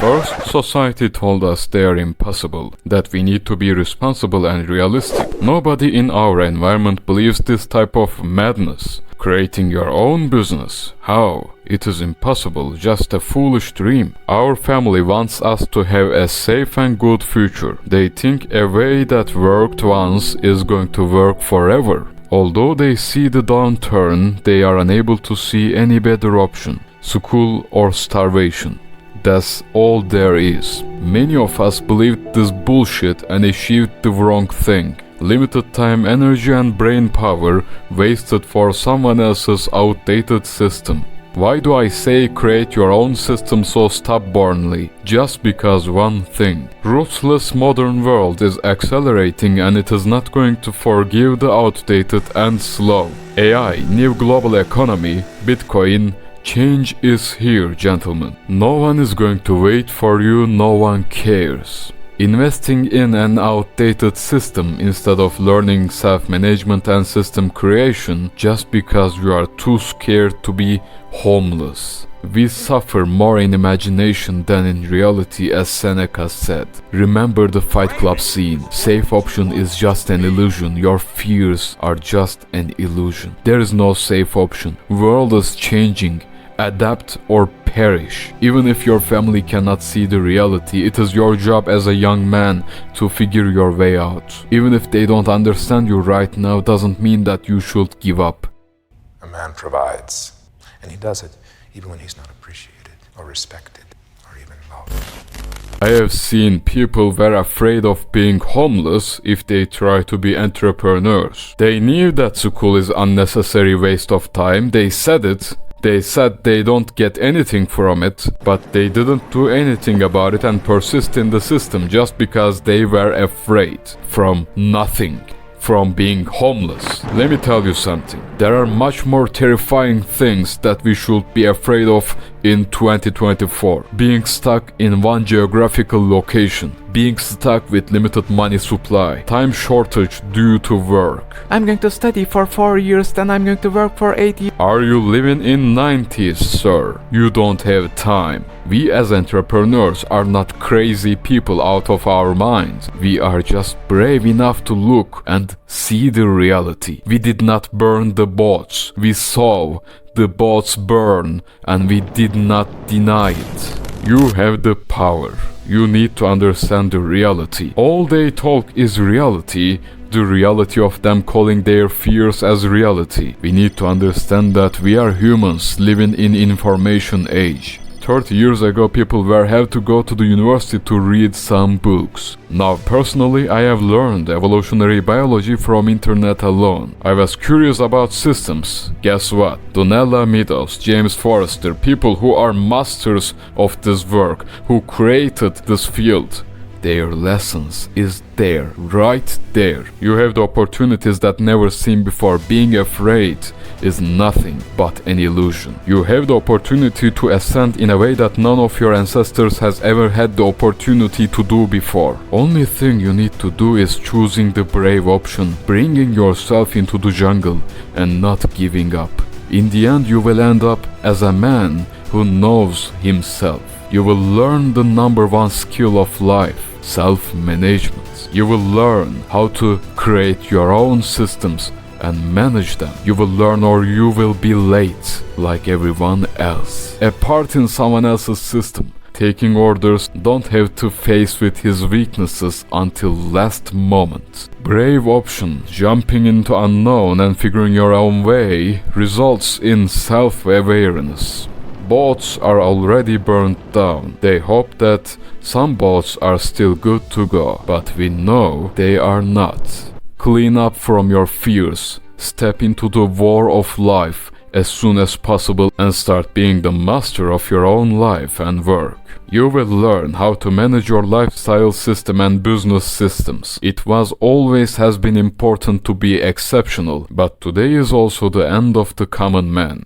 First, society told us they are impossible, that we need to be responsible and realistic. Nobody in our environment believes this type of madness. Creating your own business. How? It is impossible, just a foolish dream. Our family wants us to have a safe and good future. They think a way that worked once is going to work forever. Although they see the downturn, they are unable to see any better option. School or starvation. That's all there is. Many of us believed this bullshit and achieved the wrong thing. Limited time, energy and brain power wasted for someone else's outdated system. Why do I say create your own system so stubbornly? Just because one thing. Ruthless modern world is accelerating and it is not going to forgive the outdated and slow. AI, new global economy, Bitcoin, change is here, gentlemen. No one is going to wait for you, no one cares. Investing in an outdated system instead of learning self-management and system creation just because you are too scared to be homeless. We suffer more in imagination than in reality, as Seneca said. Remember the Fight Club scene. Safe option is just an illusion. Your fears are just an illusion. There is no safe option. World is changing. Adapt or perish. Even if your family cannot see the reality, it is your job as a young man to figure your way out. Even if they don't understand you right now, doesn't mean that you should give up. A man provides, and he does it even when he's not appreciated or respected or even loved. I have seen people were afraid of being homeless if they try to be entrepreneurs. They knew that school is unnecessary waste of time. They said it. They said they don't get anything from it, but they didn't do anything about it and persist in the system just because they were afraid from nothing, from being homeless. Let me tell you something. There are much more terrifying things that we should be afraid of in 2024. Being stuck in one geographical location. Being stuck with limited money supply. Time shortage due to work. I'm going to study for 4 years, then I'm going to work for 8 years. Are you living in 90s, sir? You don't have time. We as entrepreneurs are not crazy people out of our minds. We are just brave enough to look and see the reality. We did not burn the boats. We saw the boats burn and we did not deny it. You have the power. You need to understand the reality. All they talk is reality, the reality of them calling their fears as reality. We need to understand that we are humans living in information age. 30 years ago, people were have to go to the university to read some books. Now, personally, I have learned evolutionary biology from internet alone. I was curious about systems. Guess what? Donella Meadows, James Forrester, people who are masters of this work, who created this field. Their lessons is there, right there. You have the opportunities that never seen before. Being afraid is nothing but an illusion. You have the opportunity to ascend in a way that none of your ancestors has ever had the opportunity to do before. Only thing you need to do is choosing the brave option, bringing yourself into the jungle and not giving up. In the end, you will end up as a man who knows himself. You will learn the number one skill of life, self-management. You will learn how to create your own systems and manage them. You will learn or you will be late like everyone else. A part in someone else's system. Taking orders, don't have to face with his weaknesses until last moment. Brave option, jumping into unknown and figuring your own way, results in self-awareness. Boats are already burnt down. They hope that some boats are still good to go, but we know they are not. Clean up from your fears, step into the war of life as soon as possible and start being the master of your own life and work. You will learn how to manage your lifestyle system and business systems. It was always has been important to be exceptional, but today is also the end of the common man.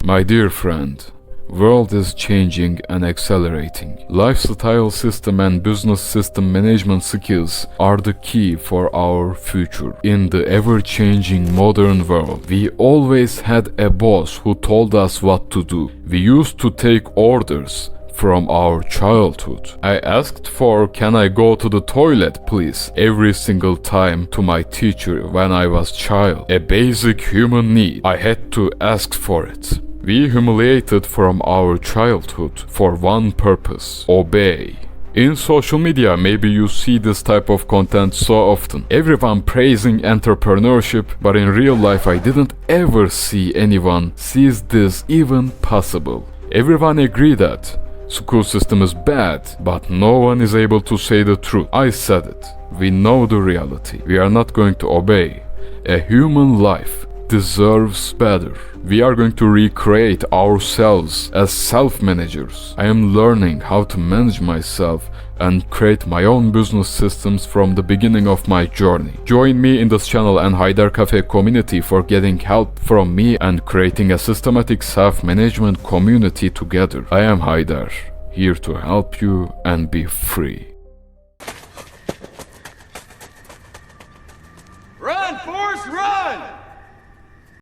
My dear friend, world is changing and accelerating. Lifestyle system and business system management skills are the key for our future. In the ever-changing modern world, we always had a boss who told us what to do. We used to take orders, from our childhood. I asked for "can I go to the toilet please" every single time to my teacher when I was child. A basic human need. I had to ask for it. We humiliated from our childhood for one purpose: obey. In social media, maybe you see this type of content so often. Everyone praising entrepreneurship, but in real life I didn't ever see anyone sees this even possible. Everyone agree that school system is bad, but no one is able to say the truth. I said it. We know the reality. We are not going to obey. A human life deserves better. We are going to recreate ourselves as self-managers. I am learning how to manage myself and create my own business systems from the beginning of my journey. Join me in this channel and Haydar Cafe community for getting help from me and creating a systematic self-management community together. I am Haydar, here to help you and be free. Run, Forrest, run!